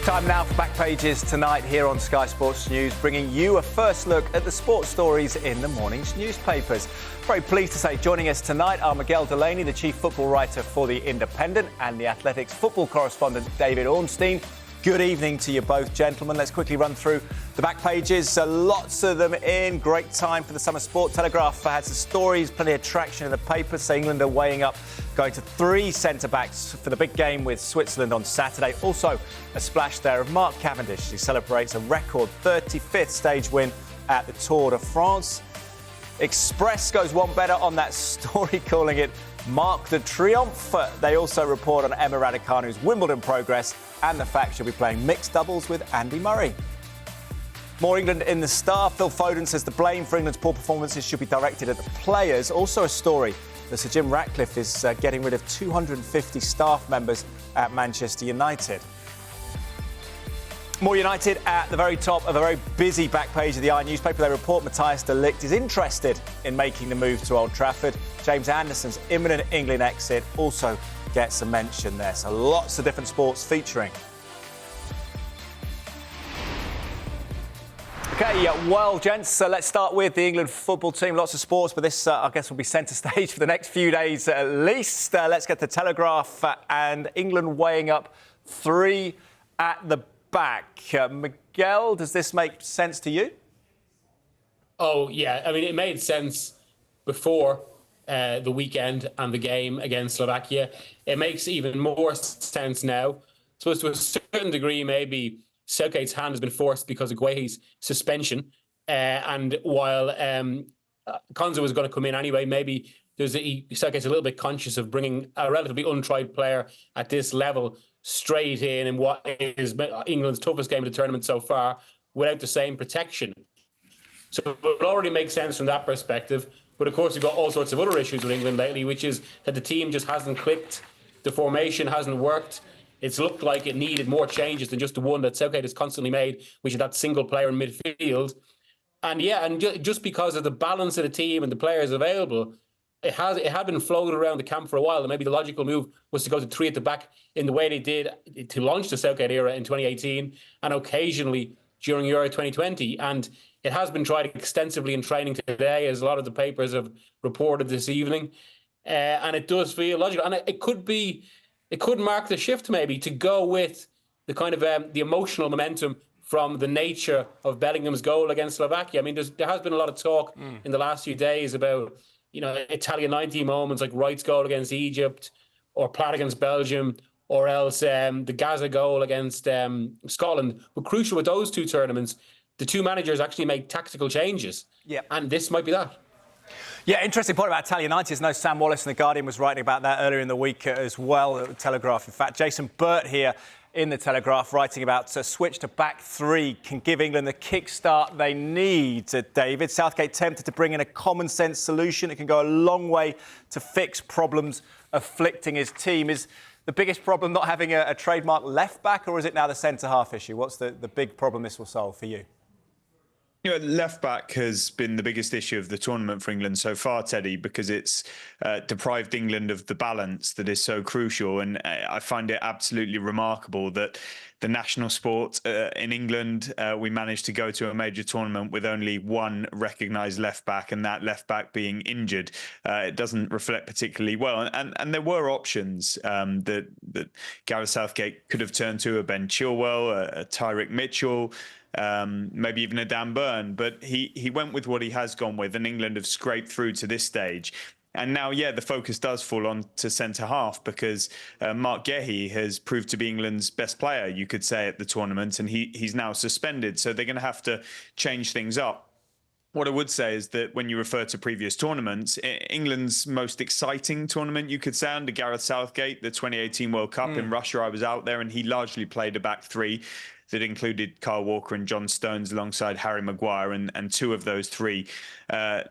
Time now for Back Pages tonight here on Sky Sports News, bringing you a first look at the sports stories in the morning's newspapers. Very pleased to say joining us tonight are Miguel Delaney, the chief football writer for The Independent, and the Athletics football correspondent David Ornstein. Good evening to you both, gentlemen. Let's quickly run through the back pages. Lots of them in. Great time for the summer sport. Telegraph had some stories, plenty of traction in the papers. So England are weighing up going to 3 centre-backs for the big game with Switzerland on Saturday. Also, a splash there of Mark Cavendish. He celebrates a record 35th stage win at the Tour de France. Express goes one better on that story, calling it Mark the Triomphe. They also report on Emma Raducanu's Wimbledon progress and the fact she'll be playing mixed doubles with Andy Murray. More England in the Star. Phil Foden says the blame for England's poor performances should be directed at the players. Also a story that Sir Jim Ratcliffe is getting rid of 250 staff members at Manchester United. More United at the very top of a very busy back page of the Iron newspaper. They report Matthias de Ligt is interested in making the move to Old Trafford. James Anderson's imminent England exit also gets a mention there. So lots of different sports featuring. OK, well, gents, let's start with the England football team. Lots of sports, but this, I guess, will be centre stage for the next few days at least. Let's get the Telegraph and England weighing up 3 at the back. Miguel, does this make sense to you? Oh, yeah. I mean, it made sense before the weekend and the game against Slovakia. It makes even more sense now. So to a certain degree, maybe Southgate's hand has been forced because of Guehi's suspension. And while Konsa was going to come in anyway, maybe Southgate's a little bit conscious of bringing a relatively untried player at this level straight in what is England's toughest game of the tournament so far without the same protection. So it already makes sense from that perspective. But of course, we've got all sorts of other issues with England lately, which is that the team just hasn't clicked. The formation hasn't worked. It's looked like it needed more changes than just the one that Southgate has constantly made, which is that single player in midfield. And yeah, and just because of the balance of the team and the players available, it had been floated around the camp for a while, and maybe the logical move was to go to 3 at the back in the way they did to launch the Southgate era in 2018 and occasionally during Euro 2020. And it has been tried extensively in training today, as a lot of the papers have reported this evening. And it does feel logical. And it could mark the shift maybe to go with the kind of the emotional momentum from the nature of Bellingham's goal against Slovakia. I mean, there has been a lot of talk in the last few days about, Italian 90 moments like Wright's goal against Egypt or Platt against Belgium, or else the Gaza goal against Scotland. But crucial with those 2 tournaments, the 2 managers actually made tactical changes. Yeah. And this might be that. Yeah, interesting point about Italian 90s. No, Sam Wallace in The Guardian was writing about that earlier in the week as well, Telegraph. In fact, Jason Burt here in The Telegraph writing about a switch to back 3 can give England the kickstart they need. David, Southgate tempted to bring in a common-sense solution. It can go a long way to fix problems afflicting his team. Is the biggest problem not having a trademark left-back, or is it now the centre-half issue? What's the big problem this will solve for you? Left back has been the biggest issue of the tournament for England so far, Teddy, because it's deprived England of the balance that is so crucial. And I find it absolutely remarkable that the national sport in England, we managed to go to a major tournament with only 1 recognised left back, and that left back being injured. It doesn't reflect particularly well. And there were options that Gareth Southgate could have turned to, a Ben Chilwell, a Tyrick Mitchell, maybe even a Dan Burn, but he went with what he has gone with, and England have scraped through to this stage. And now, the focus does fall on to centre-half because Mark Guehi has proved to be England's best player, you could say, at the tournament, and he's now suspended. So they're going to have to change things up. What I would say is that when you refer to previous tournaments, England's most exciting tournament, you could say, under Gareth Southgate, the 2018 World Cup in Russia, I was out there, and he largely played a back 3. That included Kyle Walker and John Stones alongside Harry Maguire, and 2 of those 3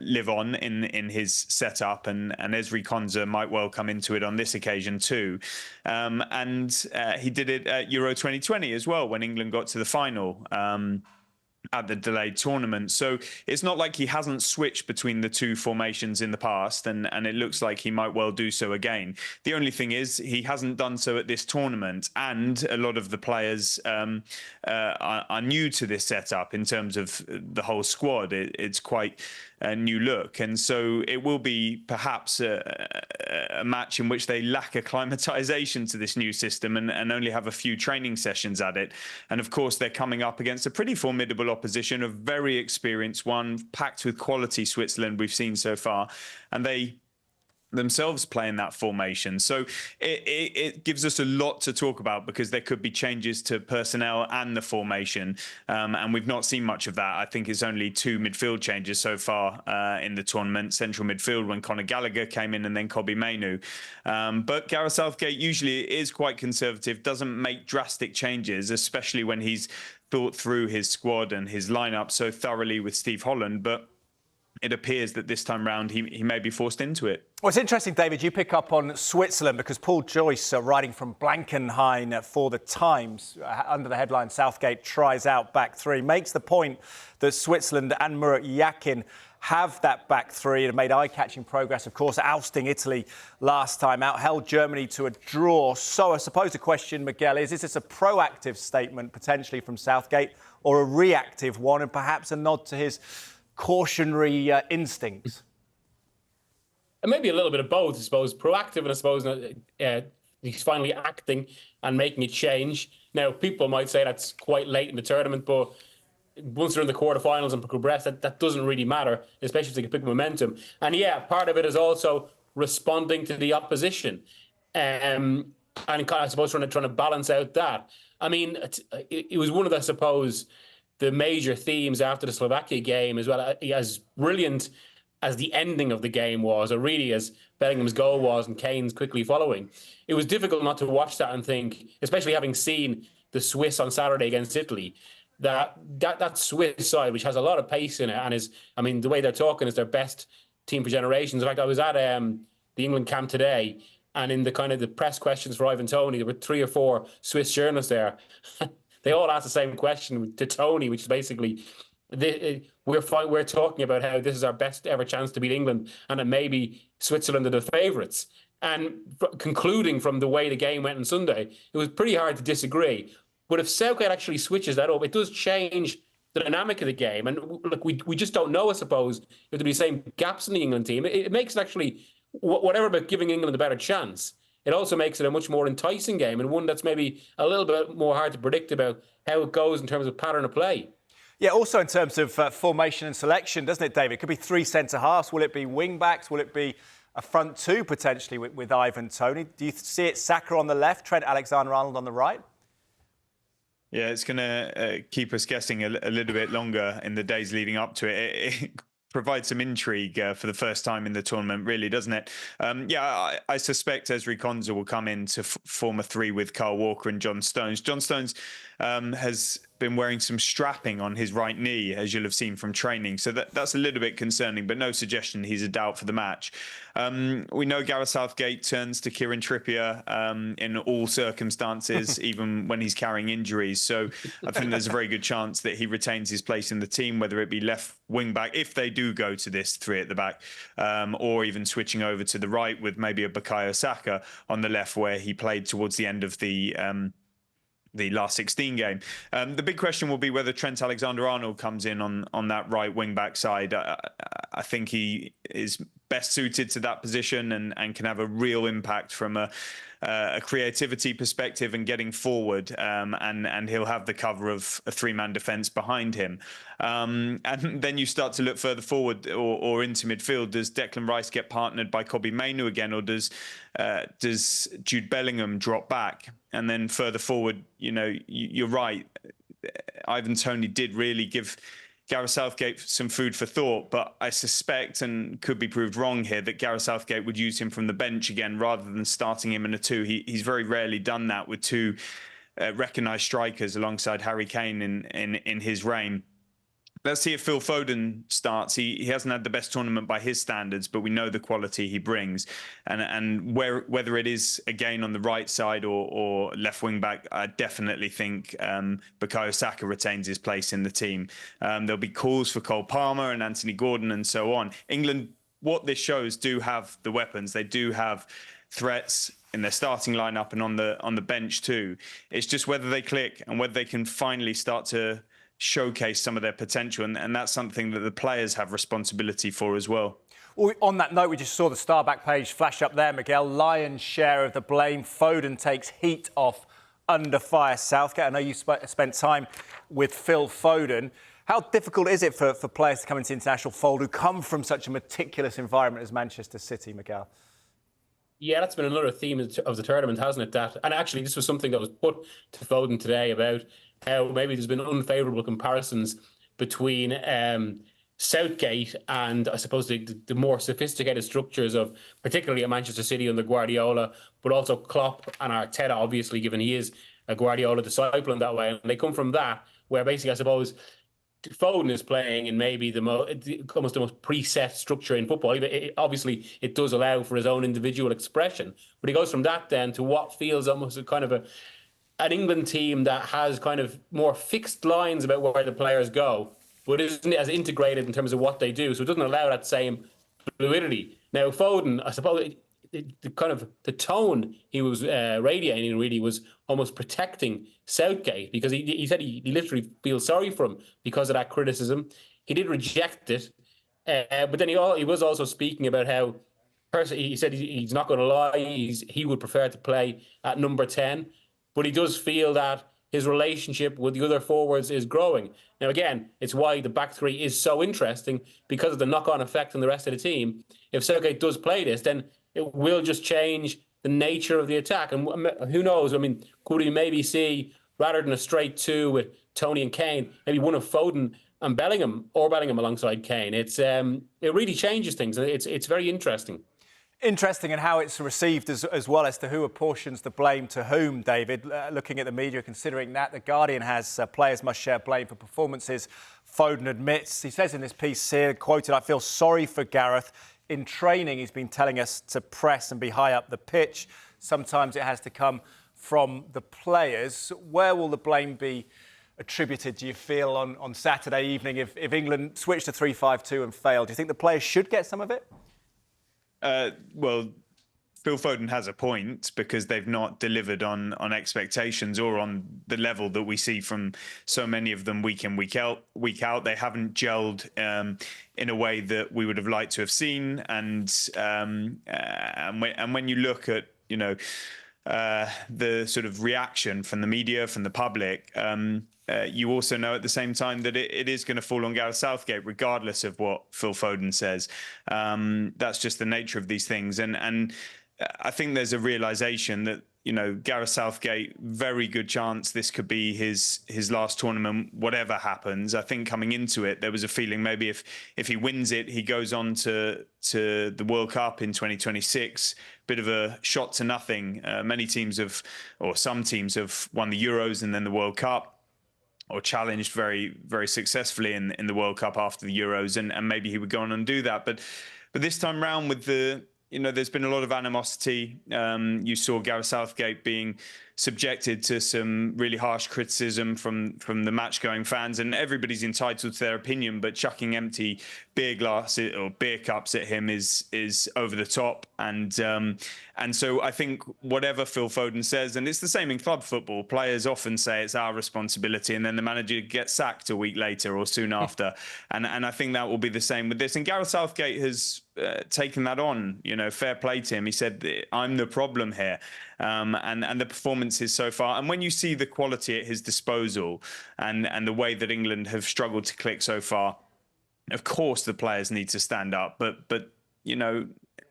live on in his setup, and Ezri Konsa might well come into it on this occasion too. And he did it at Euro 2020 as well when England got to the final. at the delayed tournament. So it's not like he hasn't switched between the two formations in the past, and it looks like he might well do so again. The only thing is he hasn't done so at this tournament, and a lot of the players are new to this setup in terms of the whole squad. It's quite a new look, and so it will be perhaps a match in which they lack acclimatization to this new system and only have a few training sessions at it. And of course, they're coming up against a pretty formidable opposition, a very experienced one, packed with quality Switzerland we've seen so far, and they themselves play in that formation. So it gives us a lot to talk about, because there could be changes to personnel and the formation, and we've not seen much of that. I think it's only 2 midfield changes so far in the tournament, central midfield when Conor Gallagher came in and then Kobbie Mainoo. But Gareth Southgate usually is quite conservative, doesn't make drastic changes, especially when he's thought through his squad and his lineup so thoroughly with Steve Holland. But it appears that this time round he may be forced into it. Well, it's interesting, David, you pick up on Switzerland, because Paul Joyce, writing from Blankenhain for The Times, under the headline "Southgate tries out back three," makes the point that Switzerland and Murat Yakin have that back three and have made eye-catching progress, of course, ousting Italy last time out, held Germany to a draw. So I suppose the question, Miguel, is this a proactive statement potentially from Southgate, or a reactive one, and perhaps a nod to his cautionary instincts? And maybe a little bit of both, I suppose. Proactive, and I suppose he's finally acting and making a change. Now, people might say that's quite late in the tournament, but once they're in the quarterfinals and progress, that doesn't really matter, especially if they can pick momentum. And yeah, part of it is also responding to the opposition, and I suppose trying to balance out that. I mean, it was one of the, I suppose, the major themes after the Slovakia game as well. As brilliant as the ending of the game was, or really as Bellingham's goal was and Kane's quickly following, it was difficult not to watch that and think, especially having seen the Swiss on Saturday against Italy, that Swiss side, which has a lot of pace in it, and is, I mean, the way they're talking is their best team for generations. In fact, I was at the England camp today, and in the kind of the press questions for Ivan Toney, there were 3 or 4 Swiss journalists there. They all asked the same question to Tony, which is basically, we're talking about how this is our best ever chance to beat England, and that maybe Switzerland are the favourites. And concluding from the way the game went on Sunday, it was pretty hard to disagree. But if Southgate actually switches that up, it does change the dynamic of the game. And look, we just don't know, I suppose, if there'll be the same gaps in the England team. It makes it actually, whatever about giving England a better chance, it also makes it a much more enticing game, and one that's maybe a little bit more hard to predict about how it goes in terms of pattern of play. Yeah, also in terms of formation and selection, doesn't it, David? It could be 3 centre-halves. Will it be wing-backs? Will it be a front 2, potentially, with Ivan Toney? Do you see it Saka on the left, Trent Alexander-Arnold on the right? Yeah, it's going to keep us guessing a little bit longer in the days leading up to it. It provides some intrigue for the first time in the tournament, really, doesn't it? I suspect Ezri Konsa will come in to form a 3 with Kyle Walker and John Stones. John Stones has been wearing some strapping on his right knee, as you'll have seen from training. So that's a little bit concerning, but no suggestion he's a doubt for the match. We know Gareth Southgate turns to Kieran Trippier in all circumstances, even when he's carrying injuries. So I think there's a very good chance that he retains his place in the team, whether it be left wing back, if they do go to this 3 at the back, or even switching over to the right with maybe a Bukayo Saka on the left, where he played towards the end of the last 16 game. The big question will be whether Trent Alexander-Arnold comes in on that right wing-back side. I think he is best suited to that position and can have a real impact from a creativity perspective and getting forward, and he'll have the cover of a 3-man defence behind him. And then you start to look further forward or into midfield. Does Declan Rice get partnered by Kobbie Mainoo again, or does Jude Bellingham drop back? And then further forward, you're right, Ivan Toney did really give Gareth Southgate some food for thought, but I suspect, and could be proved wrong here, that Gareth Southgate would use him from the bench again rather than starting him in a 2. He's very rarely done that with 2 recognised strikers alongside Harry Kane in his reign. let's see if Phil Foden starts. He hasn't had the best tournament by his standards, but we know the quality he brings. And whether it is again on the right side or left wing back, I definitely think Bukayo Saka retains his place in the team. There'll be calls for Cole Palmer and Anthony Gordon and so on. England, what this shows, do have the weapons. They do have threats in their starting lineup and on the bench too. It's just whether they click and whether they can finally start to showcase some of their potential, and that's something that the players have responsibility for as well. Well, on that note, we just saw the star back page flash up there, Miguel. Lion's share of the blame. Foden takes heat off under fire Southgate. I know you spent time with Phil Foden. How difficult is it for players to come into the international fold who come from such a meticulous environment as Manchester City, Miguel? Yeah, that's been another theme of the tournament, hasn't it? And actually, this was something that was put to Foden today about how maybe there's been unfavourable comparisons between Southgate and, I suppose, the more sophisticated structures of particularly at Manchester City under Guardiola, but also Klopp and Arteta, obviously, given he is a Guardiola disciple in that way. And they come from that, where basically, I suppose, Foden is playing in maybe almost the most preset structure in football. Obviously, it does allow for his own individual expression, but he goes from that then to what feels almost a kind of an England team that has kind of more fixed lines about where the players go, but isn't as integrated in terms of what they do. So it doesn't allow that same fluidity. Now, Foden, I suppose, the tone he was radiating really was almost protecting Southgate, because he said he literally feels sorry for him because of that criticism. He did reject it, but then he was also speaking about how he said he's not going to lie. He would prefer to play at number 10, but he does feel that his relationship with the other forwards is growing. Now, again, it's why the back three is so interesting, because of the knock-on effect on the rest of the team. If Southgate does play this, then it will just change the nature of the attack. And who knows? I mean, could we maybe see, rather than a straight two with Tony and Kane, maybe one of Foden and Bellingham, or Bellingham alongside Kane? It really changes things. It's very interesting. Interesting in how it's received as well as to who apportions the blame to whom, David. Looking at the media, considering that, The Guardian has players must share blame for performances. Foden admits, he says in this piece here, quoted, "I feel sorry for Gareth. In training, he's been telling us to press and be high up the pitch. Sometimes it has to come from the players." Where will the blame be attributed, do you feel, on Saturday evening if England switched to 3-5-2 and failed? Do you think the players should get some of it? Well, Phil Foden has a point, because they've not delivered on expectations or on the level that we see from so many of them week in, week out. They haven't gelled in a way that we would have liked to have seen. And when you look at, the sort of reaction from the media, from the public, you also know at the same time that it is going to fall on Gareth Southgate, regardless of what Phil Foden says. That's just the nature of these things. And I think there's a realization that, Gareth Southgate, very good chance this could be his last tournament, whatever happens. I think coming into it, there was a feeling maybe if he wins it, he goes on to the World Cup in 2026. Bit of a shot to nothing. Some teams have won the Euros and then the World Cup, or challenged very, very successfully in the World Cup after the Euros, and maybe he would go on and do that. But this time round, with there's been a lot of animosity. You saw Gareth Southgate being subjected to some really harsh criticism from the match-going fans, and everybody's entitled to their opinion, but chucking empty beer glasses or beer cups at him is over the top. And so I think whatever Phil Foden says, and it's the same in club football, players often say it's our responsibility, and then the manager gets sacked a week later or soon after. And I think that will be the same with this. And Gareth Southgate has taken that on. Fair play to him. He said, "I'm the problem here." And the performances so far, and when you see the quality at his disposal and the way that England have struggled to click so far, of course the players need to stand up, but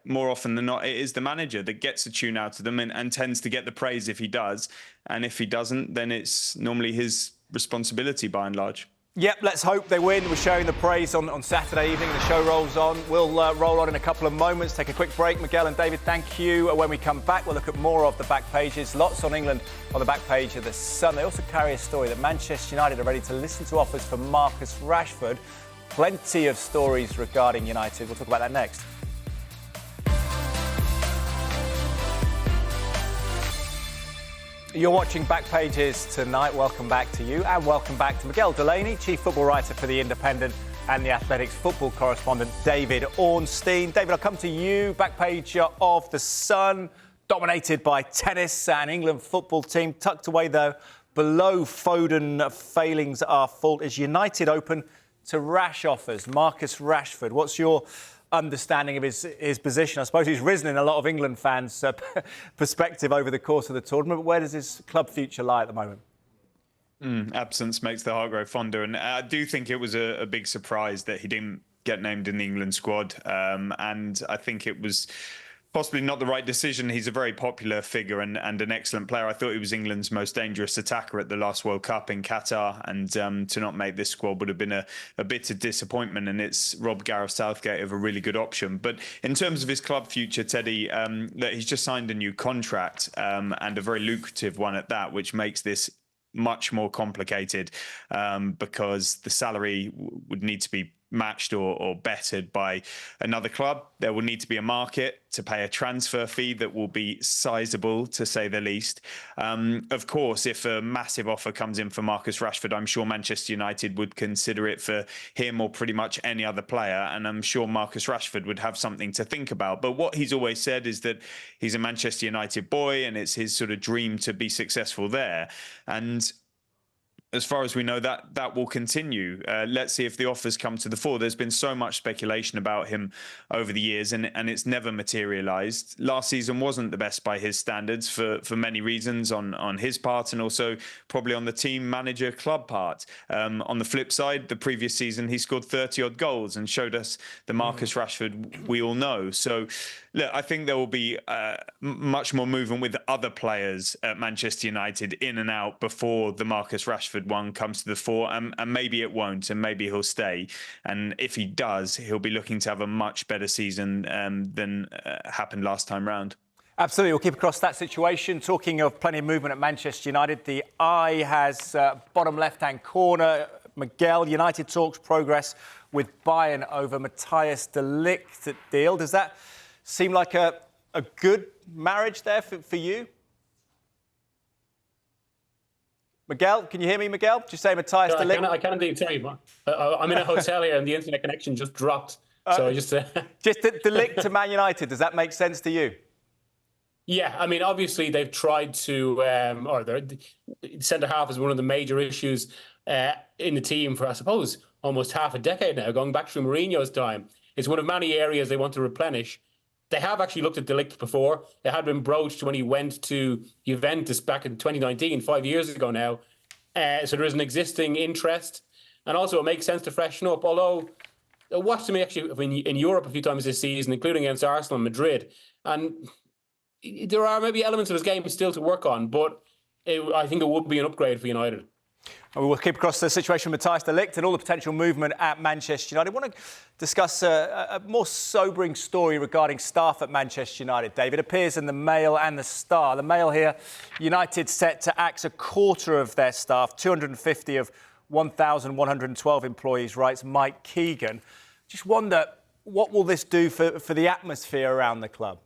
more often than not, it is the manager that gets a tune out of them and tends to get the praise if he does, and if he doesn't, then it's normally his responsibility by and large. Yep, let's hope they win. We're showing the praise on Saturday evening. The show rolls on. We'll roll on in a couple of moments. Take a quick break. Miguel and David, thank you. When we come back, we'll look at more of the back pages. Lots on England on the back page of The Sun. They also carry a story that Manchester United are ready to listen to offers for Marcus Rashford. Plenty of stories regarding United. We'll talk about that next. You're watching Back Pages tonight. Welcome back to you, and welcome back to Miguel Delaney, chief football writer for The Independent, and the Athletics football correspondent David Ornstein. David, I'll come to you. Back page of The Sun, dominated by tennis and England football team. Tucked away, though, below Foden failings are fault. Is United open to rash offers? Marcus Rashford, what's your understanding of his position? I suppose he's risen in a lot of England fans' perspective over the course of the tournament. But where does his club future lie at the moment? Absence makes the heart grow fonder. And I do think it was a big surprise that he didn't get named in the England squad. And I think it was possibly not the right decision. He's a very popular figure and an excellent player. I thought he was England's most dangerous attacker at the last World Cup in Qatar, and to not make this squad would have been a bit of disappointment, and it's robbed Gareth Southgate of a really good option. But in terms of his club future, Teddy, that he's just signed a new contract, and a very lucrative one at that, which makes this much more complicated, because the salary would need to be matched or bettered by another club. There will need to be a market to pay a transfer fee that will be sizable, to say the least. Of course, if a massive offer comes in for Marcus Rashford, I'm sure Manchester United would consider it for him or pretty much any other player, and I'm sure Marcus Rashford would have something to think about. But what he's always said is that he's a Manchester United boy, and it's his sort of dream to be successful there. And as far as we know, that will continue. Let's see if the offers come to the fore. There's been so much speculation about him over the years, and it's never materialised. Last season wasn't the best by his standards for many reasons on his part, and also probably on the team manager club part. On the flip side, the previous season he scored 30-odd goals and showed us the Marcus Rashford we all know. So look, I think there will be much more movement with other players at Manchester United in and out before the Marcus Rashford one comes to the fore, and maybe it won't, and maybe he'll stay. And if he does, he'll be looking to have a much better season than happened last time round. Absolutely. We'll keep across that situation. Talking of plenty of movement at Manchester United, the eye has bottom left-hand corner. Miguel, United talks progress with Bayern over Matthias de Ligt deal. Does that seem like a good marriage there for you? Miguel, can you hear me, Miguel? Just say Matthias de Ligt. I can indeed tell you. I'm in a hotel here and the internet connection just dropped. So just de Ligt to Man United, does that make sense to you? Yeah, I mean, obviously they've tried to, or the centre-half is one of the major issues in the team for, I suppose, almost half a decade now, going back through Mourinho's time. It's one of many areas they want to replenish. They have actually looked at de Ligt before. It had been broached when he went to Juventus back in 2019, 5 years ago now. So there is an existing interest. And also it makes sense to freshen up. Although, I watched him actually in Europe a few times this season, including against Arsenal and Madrid. And there are maybe elements of his game still to work on, but I think it would be an upgrade for United. We'll keep across the situation with Matthias de Ligt and all the potential movement at Manchester United. I want to discuss a more sobering story regarding staff at Manchester United, David. It appears in the Mail and the Star. The Mail here, United set to axe a quarter of their staff, 250 of 1,112 employees, writes Mike Keegan. Just wonder, what will this do for the atmosphere around the club?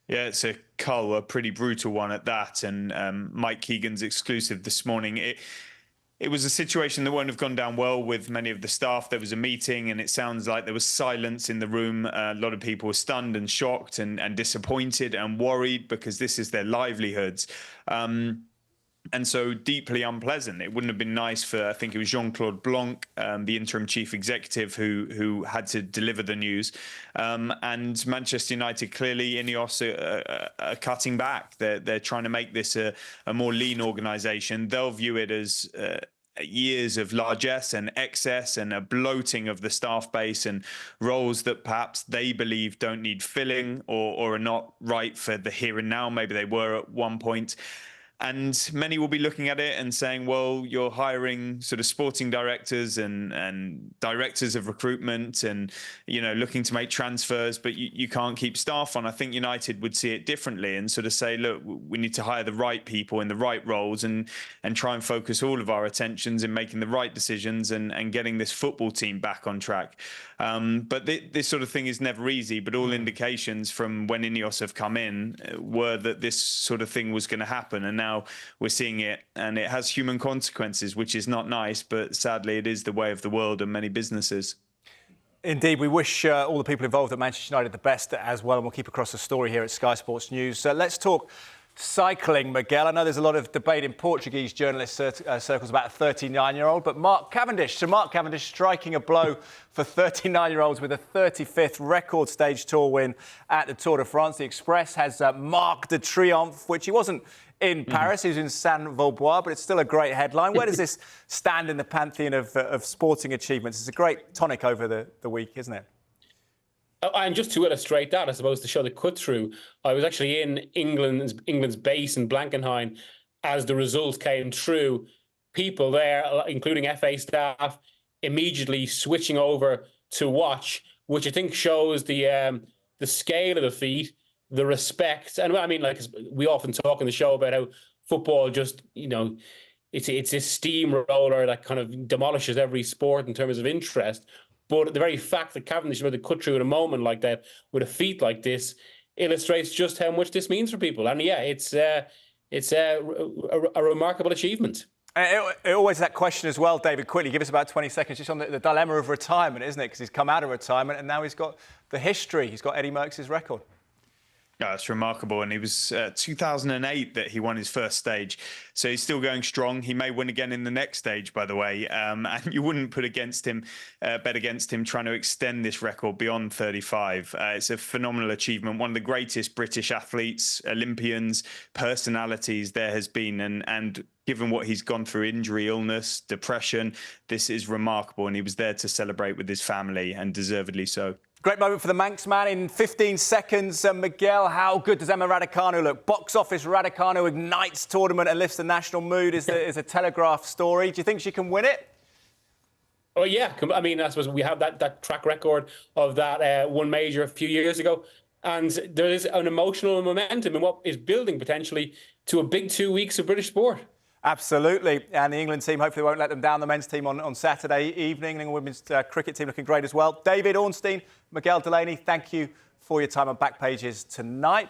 Yeah, it's a cull, a pretty brutal one at that. And Mike Keegan's exclusive this morning. It was a situation that won't have gone down well with many of the staff. There was a meeting and it sounds like there was silence in the room. A lot of people were stunned and shocked and disappointed and worried because this is their livelihoods. And so deeply unpleasant. It wouldn't have been nice for, I think it was Jean-Claude Blanc, the interim chief executive, who had to deliver the news. And Manchester United, clearly, Ineos are cutting back. They're trying to make this a more lean organisation. They'll view it as years of largesse and excess and a bloating of the staff base and roles that perhaps they believe don't need filling or are not right for the here and now. Maybe they were at one point. And many will be looking at it and saying, well, you're hiring sort of sporting directors and directors of recruitment and, looking to make transfers, but you can't keep staff on. I think United would see it differently and sort of say, look, we need to hire the right people in the right roles and try and focus all of our attentions in making the right decisions and getting this football team back on track. But this sort of thing is never easy, but all indications from when Ineos have come in were that this sort of thing was going to happen. And now we're seeing it, and it has human consequences, which is not nice, but sadly it is the way of the world and many businesses. Indeed, we wish all the people involved at Manchester United the best as well, and we'll keep across the story here at Sky Sports News. Let's talk cycling, Miguel. I know there's a lot of debate in Portuguese journalist circles about a 39-year-old, but Mark Cavendish striking a blow for 39-year-olds with a 35th record stage tour win at the Tour de France. The Express has marked the triomphe, which he wasn't in Paris, he was in Saint-Vaubois, but it's still a great headline. Where does this stand in the pantheon of sporting achievements? It's a great tonic over the week, isn't it? And just to illustrate that, I suppose, to show the cut-through, I was actually in England's base in Blankenheim as the results came through. People there, including FA staff, immediately switching over to watch, which I think shows the scale of the feat, the respect. And I mean, like, we often talk on the show about how football just, it's a steamroller that kind of demolishes every sport in terms of interest. But the very fact that Cavendish made the cut through in a moment like that with a feat like this illustrates just how much this means for people. And yeah, it's a remarkable achievement. It always that question as well, David, quickly, give us about 20 seconds, just on the dilemma of retirement, isn't it? Because he's come out of retirement and now he's got the history. He's got Eddie Merckx's record. Yeah, it's remarkable. And it was 2008 that he won his first stage. So he's still going strong. He may win again in the next stage, by the way. And you wouldn't bet against him trying to extend this record beyond 35. It's a phenomenal achievement. One of the greatest British athletes, Olympians, personalities there has been. And given what he's gone through, injury, illness, depression, this is remarkable. And he was there to celebrate with his family, and deservedly so. Great moment for the Manx man in 15 seconds. Miguel, how good does Emma Raducanu look? Box office Raducanu ignites tournament and lifts the national mood is a Telegraph story. Do you think she can win it? Oh, yeah. I mean, I suppose we have that track record of that one major a few years ago. And there is an emotional momentum in what is building potentially to a big 2 weeks of British sport. Absolutely. And the England team hopefully won't let them down. The men's team on Saturday evening. The women's cricket team looking great as well. David Ornstein, Miguel Delaney, thank you for your time on Back Pages tonight.